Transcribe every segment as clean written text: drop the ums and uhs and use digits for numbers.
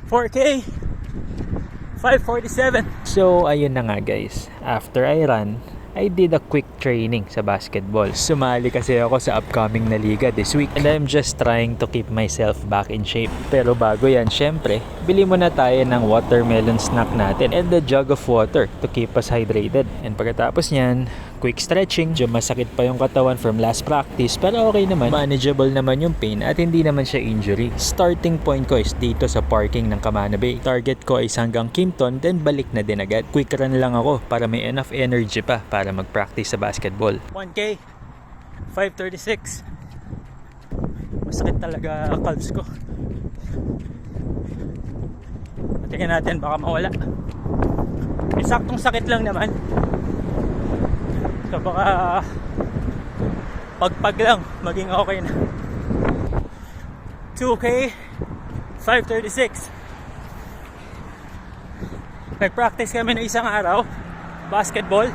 4K, 5:47. So, ayun na nga guys. After I run, I did a quick training sa basketball. Sumali kasi ako sa upcoming na liga this week. And I'm just trying to keep myself back in shape. Pero bago yan, syempre, bili muna tayo ng watermelon snack natin and a jug of water to keep us hydrated. And pagkatapos nyan, quick stretching. Medyo masakit pa yung katawan from last practice, pero okay naman. Manageable naman yung pain at hindi naman siya injury. Starting point ko is dito sa parking ng Camana Bay. Target ko is hanggang Kimpton, then balik na din agad. Quick run lang ako para may enough energy pa para mag-practice sa basketball. 1K, 5:36. Masakit talaga ang calves ko. Tingnan natin, baka mawala. Saktong sakit lang naman. So baka pagpag lang, maging okay na. 2K, 5:36. Nag-practice kami ng isang araw, basketball.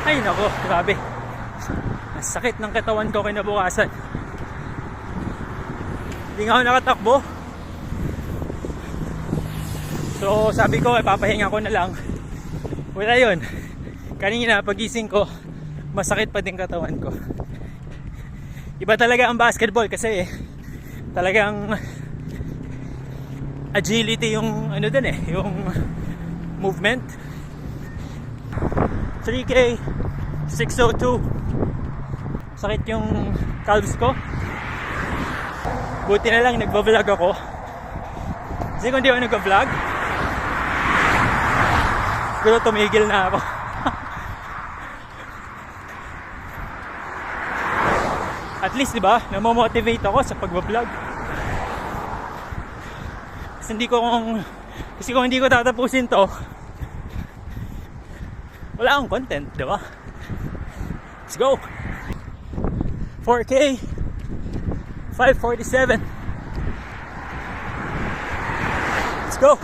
Ay nako, grabe. Ang sakit ng katawan ko kinabukasan. Hindi nga ako nakatakbo. So sabi ko, papahinga ko na lang. Wala yun. Kanina pagising ko, masakit pa din katawan ko. Iba talaga ang basketball kasi talagang agility yung ano din yung movement. 3K, 6:02. Sakit yung calves ko. Buti na lang nagba-vlog ako. Kasi kung di ako nagba-vlog, siguro tumigil na ako. At least, di ba, namo-motivate ako sa pagba-vlog. Kasi kung hindi ko tatapusin to, wala akong content, di ba? Let's go! 4K, 5:47. Let's go!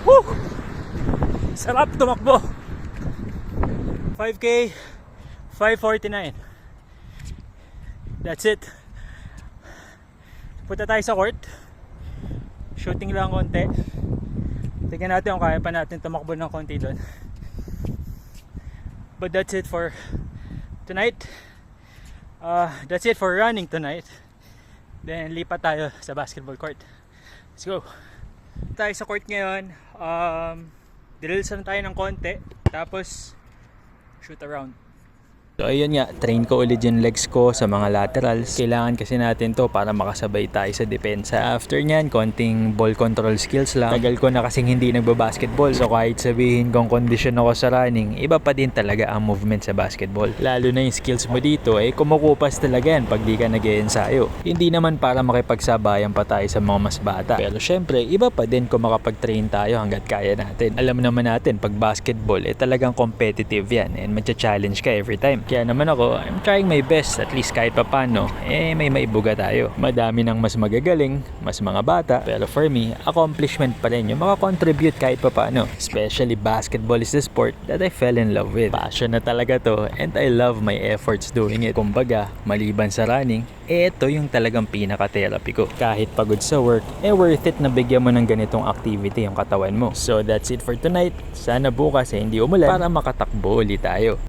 Woo! Sarap tumakbo. 5K, 5:49. That's it. Punta tayo sa court. Shooting lang konti. Tingnan natin kung kaya pa natin tumakbo ng konti doon. But that's it for tonight. That's it for running tonight. Then lipat tayo sa basketball court. Let's go. Tayo sa court ngayon. Drills lang tayo ng konti. Tapos shoot around. So ayun nga, train ko ulit yung legs ko sa mga laterals. Kailangan kasi natin to para makasabay tayo sa depensa. After nyan, konting ball control skills lang. Tagal ko na kasing hindi nagbabasketball. So kahit sabihin kong kondisyon ako sa running, iba pa din talaga ang movement sa basketball. Lalo na yung skills mo dito, kumukupas talaga yan pag di ka nag-e-ensayo. Hindi naman para makipagsabayan pa tayo sa mga mas bata. Pero syempre, iba pa din kung makapag-train tayo hanggat kaya natin. Alam naman natin, pag basketball, talagang competitive yan. And magcha-challenge ka every time. Kaya naman ako, I'm trying my best, at least kahit papano, may maibuga tayo. Madami ng mas magagaling, mas mga bata, pero for me, accomplishment pa rin yung makakontribute kahit papano. Especially basketball is the sport that I fell in love with. Passion na talaga to, and I love my efforts doing it. Kumbaga, maliban sa running, ito yung talagang pinaka-therapy ko. Kahit pagod sa work, worth it na bigyan mo ng ganitong activity yung katawan mo. So that's it for tonight. Sana bukas hindi umulan para makatakbo ulit tayo.